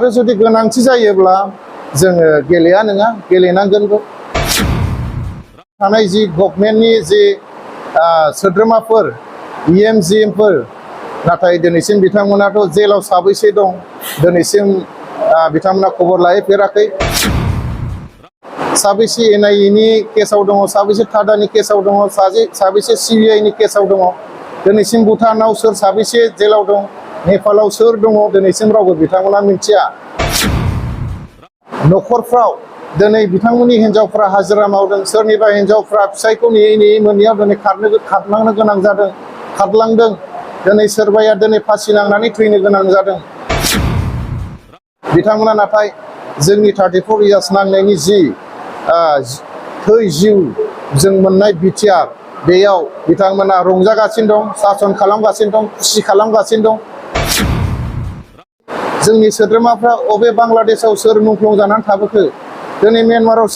आरो जुदि गोनांथि जायोब्ला जोङो गेलेया नङा गेलेनांगोनबो। थानाय जि गभर्नमेन्टनि जि सोद्रोमाफोर EMGMफोर नाथाय दिनैसिम बिथांमोनाथ' जेलाव साबैसे दं दिनैसिम बिथांमोना खबर लाहैफेराखै। साबैसे NIA केसाव दङ, साबैसे थादानि केसाव दङ, साबैसे CBI केसाव दङ, दिनैसिम भुटानाव सोर साबैसे जेलाव दं, नेपालाव सोर दङ दिनैसिम रावबो बिथांमोना मिथिया। न'खरफ्राव दिनै बिथांमोननि हिन्जावफ्रा हाजिरा मावदों, सोरनिबा हिन्जावफ्रा फिसायखौ नेयै नेयै मोनैयाव दिनै खारलांनो गोनां जादों, खारलांदों। दिनै सोरबाया दिनै फासि नांनानै थैनो गोनां जादों। बिथांमोना नाथाय जोंनि 34 इयार्स नांनायनि जि जिउ जों मोननाय बिटिआर बेयाव बिथांमोना रंजागासिनो दं, सासन खालामगासिनो दं, खुसि खालामगासिनो दं। जोंनि सोद्रोमाफ्रा अबे बांलादेशआव सोर मुंख्लं जानानै थाबोखो, दिनै म्यानमाराव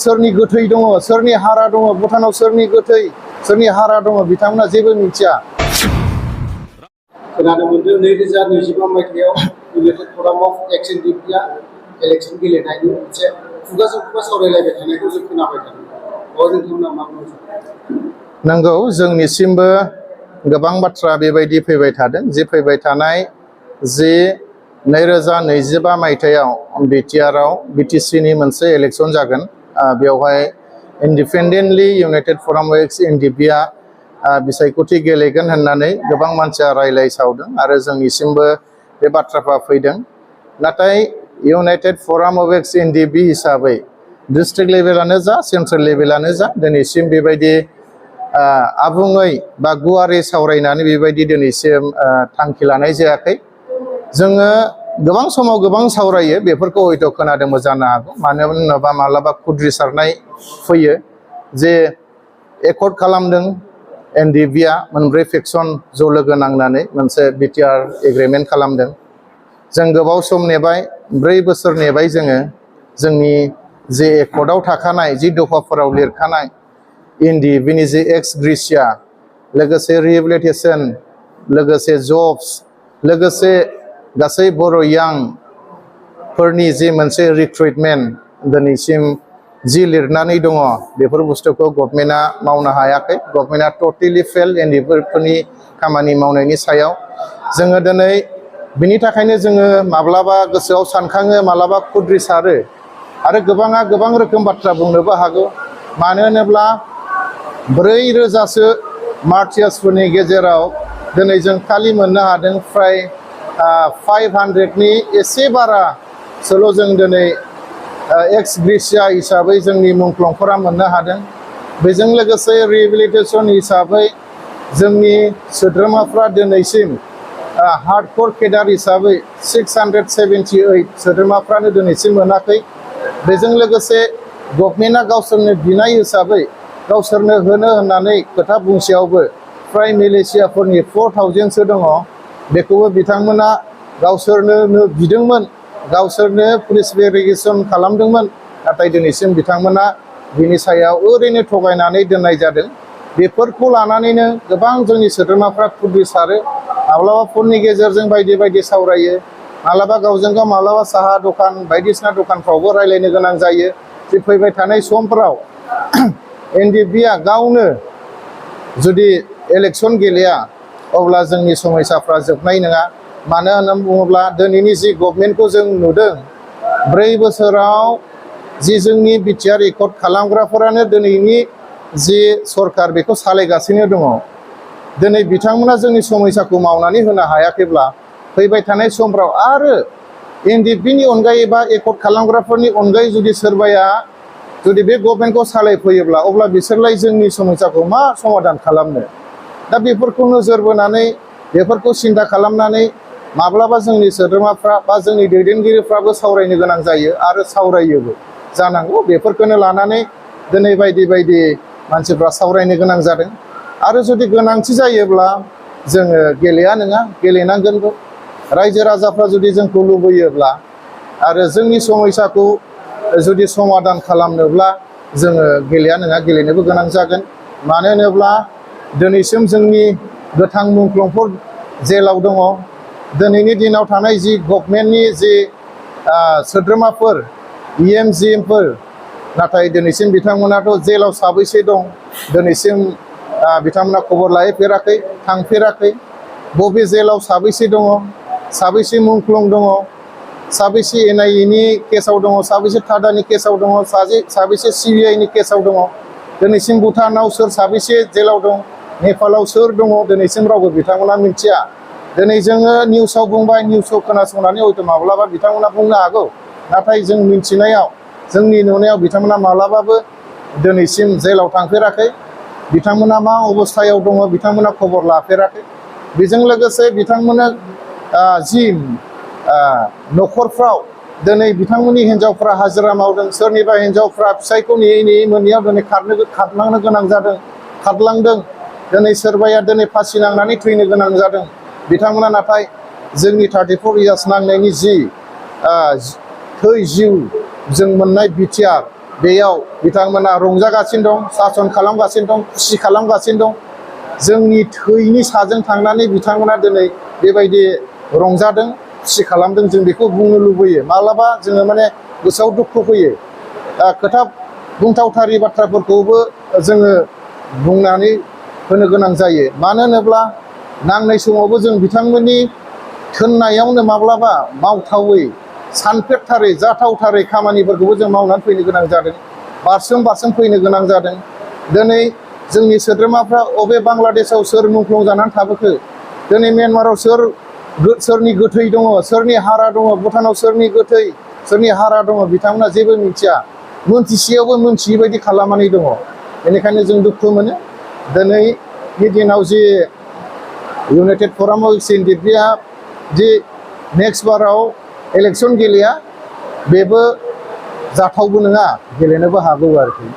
सोरनि गोथै दङ, सोरनि हारा दङ, भुटानाव सोरनि गोथै सोरनि हारा दङ बिथांमोना जेबो मिथिया। खोनानो मोनदों 2025 मायथाइयाव इउनाइटेड फराम अफ एक्स एनडिपिआ इलेक्सन गेलेनायनि मोनसे खुगाजों खुगा सावरायलायबाय थानायखौ जों खोनाबाय थादों। नोंथांमोना मा बुंनो सानो? नंगौ, जोंनिसिमबो गोबां बाथ्रा बेबायदि फैबाय थादों। जे फैबाय थानाय जे 2025 मायथाइयाव बिटिआरआव BTCनि मोनसे इलेक्सन जागोन। बेवहाय इन्डिपेन्डेन्टलि इउनाइटेड फराम अफ एक्स एनडिपिआ बिसायख'थि गेलेगोन होननानै गोबां मानसिया रायलायसावदों आरो जोंनिसिमबो बे बाथ्राफ्रा फैदों। नाथाय इउनाइटेड फराम अफ एक्स एनडिपि हिसाबै डिस्ट्रिक्ट लेभेलानो जा सेन्ट्रेल लेभेलानो जा दिनैसिम बेबायदि आबुङै बा गुवारै सावरायनानै बेबायदि दिनैसिम थांखि लानाय जायाखै। जोङो गोबां समाव गोबां सावरायो, बेफोरखौ हयथ' खोनादोंबो जानो हागौ। मानो होनोबा माब्लाबा खुद्रिसारनाय फैयो जे एकर्ड खालामदों एनडिपिआ मोनब्रै फेक्सन ज' लोगो नांनानै मोनसे बिटिआर एग्रिमेन्ट खालामदों। जों गोबाव सम नेबाय, 4 बोसोर नेबाय जोङो। जोंनि जे एकर्डआव थाखानाय जि दफाफोराव लिरखानाय एनडिपिनि जे एक्स ग्रेसिया, लोगोसे रिहेबिलिटेसन, लोगोसे जब्स, लोगोसे गासै बर' यांफोरनि जि मोनसे रिक्रुइटमेन्ट दिनैसिम जि लिरनानै दङ बेफोर बुस्थुखौ गभर्नमेन्टआ मावनो हायाखै। गभर्नमेन्टआ टटेलि फेल एनडिपिफोरनि खामानि मावनायनि सायाव। जोङो दिनै बिनि थाखायनो जोङो माब्लाबा गोसोआव सानखाङो, माब्लाबा खुद्रिसारो आरो गोबाङा गोबां रोखोम बाथ्रा बुंनोबो हागौ। मानो होनोब्ला 4,000सो मार्टियार्सफोरनि गेजेराव दिनै जों खालि मोननो हादों फ्राय 500नि एसे बारासोल' जों दिनै एक्स ग्रेसिया हिसाबै जोंनि मुंख्लंफोरा मोननो हादों। बेजों लोगोसे रिहेबिलिटेसन हिसाबै जोंनि सोद्रोमाफ्रा दिनैसिम हार्डक'र केडार हिसाबै 678 सोद्रोमाफ्रानो दिनैसिम मोनाखै। बेजों लोगोसे गभर्नमेन्टआ गावसोरनो बिनाय हिसाबै गावसोरनो होनो होननानै खोथा बुंसेयावबो फ्राय मिलिशियाफोरनि 4000सो दङ। बेखौबो बिथांमोना गावसोरनो बिदोंमोन, गावसोरनो पुलिस भेरिफिकेसन खालामदोंमोन, नाथाय दिनैसिम बिथांमोना बिनि सायाव ओरैनो थगायनानै दोननाय जादों। बेफोरखौ लानानैनो गोबां जोंनि सोद्रोमाफ्रा खुद्रिसारो। माब्लाबा फननि गेजेरजों बायदि बायदि सावरायो, माब्लाबा गावजों गाव माब्लाबा साहा दखान बायदिसिना दखानफ्रावबो रायलायनो गोनां जायो। जे फैबाय थानाय समफ्राव एनडिपिआ गावनो जुदि इलेक्सन गेलेया अब्ला जोंनि समस्याफ्रा जोबनाय नङा। मानो होननानै बुङोब्ला दिनैनि जि गभर्नमेन्टखौ जों नुदों, 4 बोसोराव जि जोंनि बिटिआर एकर्ड खालामग्राफोरानो दिनैनि जि सरकार बेखौ सालायगासिनो दङ। दिनै बिथांमोना जोंनि समस्याखौ मावनानै होनो हायाखैब्ला फैबाय थानाय समफ्राव आरो एनडिपिनि अनगायै बा एकर्ड खालामग्राफोरनि अनगायै जुदि सोरबाया जुदि बे गभर्नमेन्टखौ सालायफैयोब्ला अब्ला बिसोरलाय जोंनि समस्याखौ मा समाधान खालामनो? दा बेफोरखौ नोजोर बोनानै बेफोरखौ सिन्था खालामनानै माब्लाबा जोंनि सोद्रोमाफ्रा बा जोंनि दैदेनगिरिफ्राबो सावरायनो गोनां जायो आरो सावरायोबो जानांगौ। बेफोरखौनो लानानै दिनै बायदि बायदि मानसिफ्रा सावरायनो गोनां जादों। आरो जुदि गोनांथि जायोब्ला जोङो गेलेया नङा गेलेनांगोनबो। रायजो राजाफ्रा जुदि जोंखौ लुबैयोब्ला आरो जोंनि समस्याखौ जुदि समाधान खालामनोब्ला जोङो गेलेया नङा गेलेनोबो गोनां जागोन। मानो होनोब्ला दिनैसिम जोंनि गोथां मुंख्लंफोर जेलाव दङ, दिनैनि दिनाव थानाय जि गभर्नमेन्टनि जि सोद्रोमाफोर EM नाथाय दिनैसिम बिथांमोनाथ' जेलाव साबैसे दं दिनैसिम बिथांमोना खबर लाहैफेराखै थांफेराखै बबे जेलाव साबैसे दङ साबैसे मुंख्लं दङ साबैसे NIA नि केसाव दङ साबैसे थादानि केसाव दङ साबैसे CBI नि केसाव दङ दिनैसिम भुटानाव सोर साबैसे जेलाव दं नेपालाव सोर दङ दिनैसिम रावबो बिथांमोना मिथिया दिनै जोङो निउसाव बुंबाय निउसाव खोनासंनानै हयथ' माब्लाबा बिथांमोना बुंनो हागौ नाथाय जों मिथिनायाव जोंनि नुनायाव बिथांमोना माब्लाबाबो दिनैसिम जेलाव थांफेराखै बिथांमोना मा अबस्थायाव दङ बिथांमोना खबर लाफेराखै बेजों लोगोसे बिथांमोना जि न'खरफ्राव दिनै बिथांमोननि हिन्जावफ्रा हाजिरा मावदों सोरनिबा हिन्जावफ्रा फिसायखौ नेयै नेयै मोनैयाव दिनै खारलांनो गोनां जादों खारलांदों दिनै सोरबाया दिनै फासि नांनानै थैनो गोनां जादों बिथांमोना नाथाय जोंनि 34 इयार्स नांनायनि जि जिउ जों मोननाय बिटिआर बेयाव बिथांमोना रंजागासिनो दं सासन खालामगासिनो दं खुसि खालामगासिनो दं जोंनि थैनि साजों थांनानै बिथांमोना दिनै बेबायदि रंजादों खुसि खालामदों जों बेखौ बुंनो लुबैयो माब्लाबा जोङो माने गोसोआव दुखु फैयो खोथा बुंथावथारि बाथ्राफोरखौबो जोङो बुंनानै होनो गोनां जायो मानो होनोब्ला नांनाय समावबो जों बिथांमोननि थोननायावनो माब्लाबा मावथावै सानफेरथारै जाथावथारै खामानिफोरखौबो जों मावनानै फैनो गोनां जादों बारसोम फैनो गोनां जादों दिनै जोंनि सोद्रोमाफ्रा अबे बांलादेशआव सोर मुंख्लं जानानै थाबोखो दिनै म्यानमाराव सोरनि गोथै दङ सोरनि हारा दङ भुटानाव सोरनि गोथै सोरनि हारा दङ बिथांमोना जेबो मिथिया मोनथिसेयावबो मोनथियै बायदि खालामनानै दङ बेनिखायनो जों दुखु मोनो दिनैनि दिनाव जि इउनाइटेड फराम अफ एक्स-एन-डि-पिआ जि नेक्स्ट बाराव इलेक्सन गेलेया बेबो जाथावबो नङा गेलेनोबो हागौ आरोखि